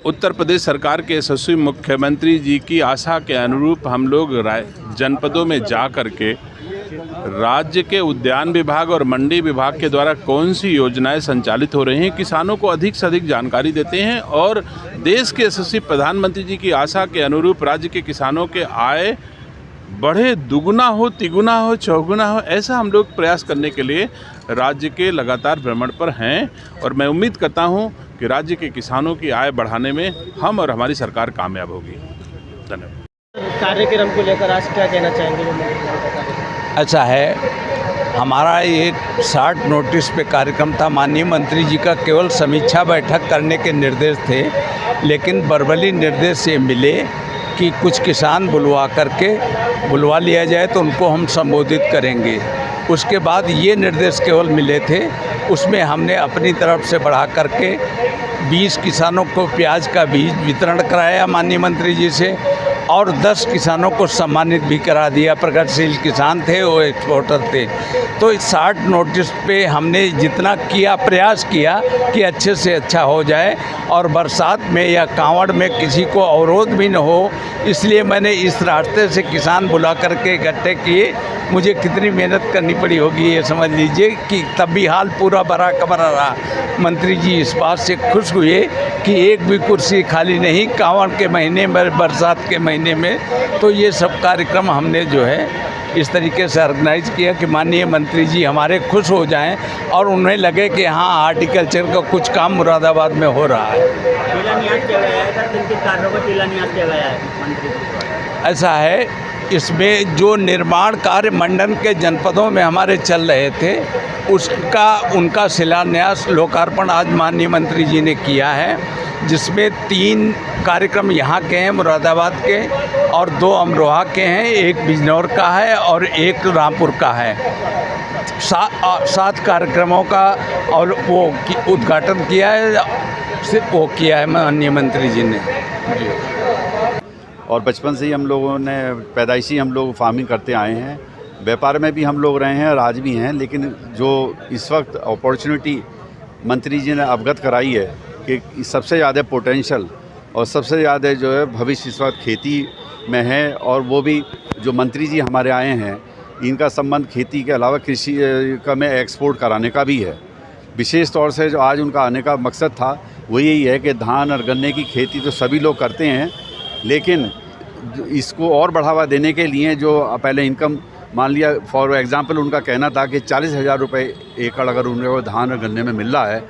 उत्तर प्रदेश सरकार के यशस्वी मुख्यमंत्री जी की आशा के अनुरूप हम लोग जनपदों में जा कर के राज्य के उद्यान विभाग और मंडी विभाग के द्वारा कौन सी योजनाएं संचालित हो रही हैं, किसानों को अधिक से अधिक जानकारी देते हैं और देश के यशस्वी प्रधानमंत्री जी की आशा के अनुरूप राज्य के किसानों के आय बढ़े, दुगुना हो, तिगुना हो, चौगुना हो, ऐसा हम लोग प्रयास करने के लिए राज्य के लगातार भ्रमण पर हैं। और मैं उम्मीद करता हूं कि राज्य के किसानों की आय बढ़ाने में हम और हमारी सरकार कामयाब होगी। धन्यवाद। कार्यक्रम को लेकर आज क्या कहना चाहेंगे? ऐसा है, हमारा एक शार्ट नोटिस पे कार्यक्रम था। माननीय मंत्री जी का केवल समीक्षा बैठक करने के निर्देश थे, लेकिन बर्बली निर्देश ये मिले कि कुछ किसान बुलवा लिया जाए तो उनको हम संबोधित करेंगे। उसके बाद ये निर्देश केवल मिले थे, उसमें हमने अपनी तरफ से बढ़ा करके 20 किसानों को प्याज का बीज वितरण कराया माननीय मंत्री जी से, और 10 किसानों को सम्मानित भी करा दिया। प्रगतिशील किसान थे, वो एक्सपोर्टर थे। तो इस शार्ट नोटिस पे हमने जितना किया, प्रयास किया कि अच्छे से अच्छा हो जाए और बरसात में या कांवड़ में किसी को अवरोध भी न हो, इसलिए मैंने इस रास्ते से किसान बुला करके इकट्ठे किए। मुझे कितनी मेहनत करनी पड़ी होगी ये समझ लीजिए कि तब भी हाल पूरा भरा कमरा रहा। मंत्री जी इस बात से खुश हुए कि एक भी कुर्सी खाली नहीं कांवड़ के महीने में, बरसात के महीने में। तो ये सब कार्यक्रम हमने जो है इस तरीके से ऑर्गेनाइज किया कि माननीय मंत्री जी हमारे खुश हो जाएं और उन्हें लगे कि हाँ, हार्टिकल्चर का कुछ काम मुरादाबाद में हो रहा है। ऐसा है, इसमें जो निर्माण कार्य मंडल के जनपदों में हमारे चल रहे थे उनका शिलान्यास, लोकार्पण आज माननीय मंत्री जी ने किया है, जिसमें 3 कार्यक्रम यहाँ के हैं मुरादाबाद के, और 2 अमरोहा के हैं, 1 बिजनौर का है और 1 रामपुर का है। 7 कार्यक्रमों का और वो उद्घाटन किया है, सिर्फ वो किया है माननीय मंत्री जी ने। और बचपन से ही हम लोगों ने पैदाइशी हम लोग फार्मिंग करते आए हैं, व्यापार में भी हम लोग रहे हैं और आज भी हैं। लेकिन जो इस वक्त अपॉर्चुनिटी मंत्री जी ने अवगत कराई है कि सबसे ज़्यादा पोटेंशियल और सबसे ज़्यादा जो है भविष्य इस वक्त खेती में है, और वो भी जो मंत्री जी हमारे आए हैं इनका संबंध खेती के अलावा कृषि का में एक्सपोर्ट कराने का भी है। विशेष तौर से जो आज उनका आने का मकसद था वो यही है कि धान और गन्ने की खेती तो सभी लोग करते हैं, लेकिन इसको और बढ़ावा देने के लिए जो पहले इनकम, मान लिया फॉर एग्ज़ाम्पल उनका कहना था कि 40,000 रुपये एकड़ अगर उनको धान और गन्ने में मिल रहा है,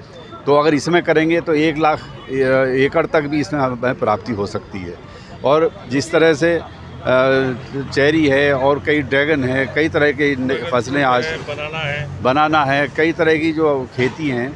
तो अगर इसमें करेंगे तो 1 लाख एकड़ तक भी इसमें हमें प्राप्ति हो सकती है। और जिस तरह से चेरी है और कई ड्रैगन है, कई तरह की फसलें आज बनाना है, कई तरह की जो खेती हैं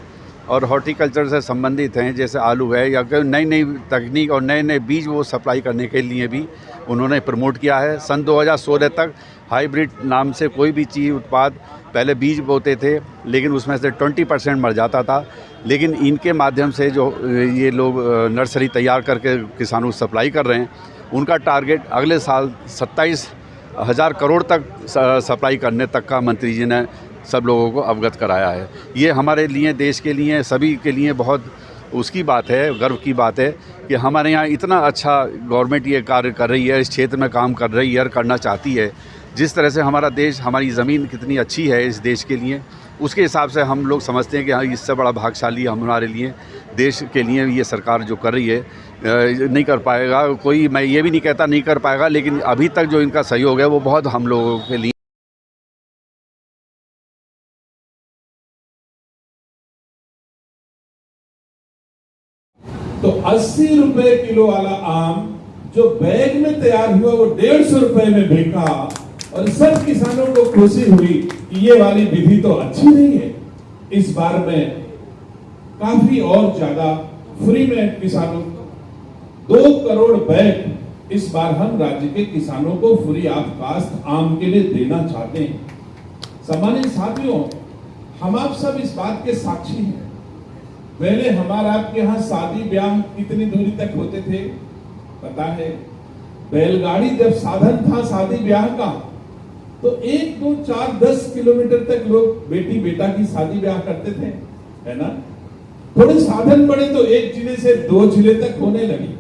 और हॉर्टिकल्चर से संबंधित हैं, जैसे आलू है, या नई नई तकनीक और नए नए बीज वो सप्लाई करने के लिए भी उन्होंने प्रमोट किया है। सन 2016 तक हाइब्रिड नाम से कोई भी चीज़ उत्पाद पहले बीज बोते थे, लेकिन उसमें से 20% मर जाता था। लेकिन इनके माध्यम से जो ये लोग नर्सरी तैयार करके किसानों को सप्लाई कर रहे हैं, उनका टारगेट अगले साल 27,000 करोड़ तक सप्लाई करने तक का मंत्री जी ने सब लोगों को अवगत कराया है। ये हमारे लिए, देश के लिए, सभी के लिए बहुत उसकी बात है, गर्व की बात है कि हमारे यहाँ इतना अच्छा गवर्नमेंट ये कार्य कर रही है, इस क्षेत्र में काम कर रही है और करना चाहती है। जिस तरह से हमारा देश, हमारी ज़मीन कितनी अच्छी है इस देश के लिए, उसके हिसाब से हम लोग समझते हैं कि हाँ, इससे बड़ा भाग्यशाली हमारे लिए, देश के लिए ये सरकार जो कर रही है नहीं कर पाएगा कोई। मैं ये भी नहीं कहता नहीं कर पाएगा, लेकिन अभी तक जो इनका सहयोग है वो बहुत हम लोगों के लिए। तो 80 रुपए किलो वाला आम जो बैग में तैयार हुआ वो 150 रुपए में बिका, और सब किसानों को खुशी हुई कि ये वाली विधि तो अच्छी नहीं है। इस बार में काफी और ज्यादा फ्री में किसानों को 2 करोड़ बैग इस बार हम राज्य के किसानों को फ्री ऑफ कास्ट आम के लिए देना चाहते हैं। सम्मानित साथियों, हम आप सब इस बात के साक्षी हैं। पहले हमारा आपके यहाँ शादी ब्याह कितनी दूरी तक होते थे पता है? बैलगाड़ी जब साधन था शादी ब्याह का, तो 1, 2, 4, 10 किलोमीटर तक लोग बेटी बेटा की शादी ब्याह करते थे, है ना? थोड़े साधन बढ़े तो एक जिले से 2 जिले तक होने लगे।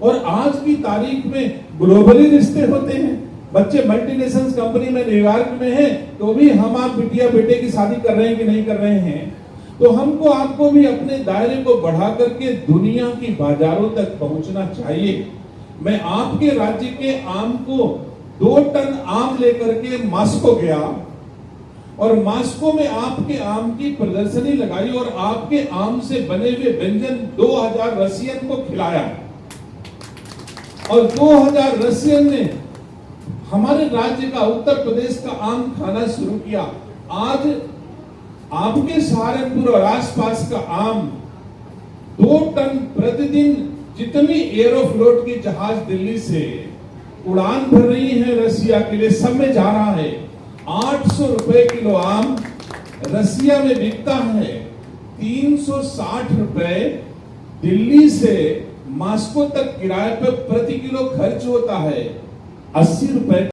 और आज की तारीख में ग्लोबली रिश्ते होते हैं। बच्चे मल्टीनेशनल कंपनी में न्यूयॉर्क में हैं तो भी हम आप बिटिया बेटे की शादी कर रहे हैं कि नहीं कर रहे हैं। तो हमको आपको भी अपने दायरे को बढ़ा करके दुनिया की बाजारों तक पहुंचना चाहिए। मैं आपके राज्य के आम को 2 टन आम लेकर के मास्को गया और मास्को में आपके आम की प्रदर्शनी लगाई और आपके आम से बने हुए व्यंजन 2000 रशियन को खिलाया और 2000 रशियन ने हमारे राज्य का उत्तर प्रदेश का आम खाना शुरू किया। आज आपके सहारनपुर और आसपास का आम 2 टन प्रतिदिन जितनी एयरोफ्लोट की जहाज दिल्ली से उड़ान भर रही है रसिया के लिए, सब में जा रहा है। 800 रुपए किलो आम रसिया में बिकता है। 360 रुपए दिल्ली से मास्को तक किराए पर प्रति किलो खर्च होता है। 80 रुपए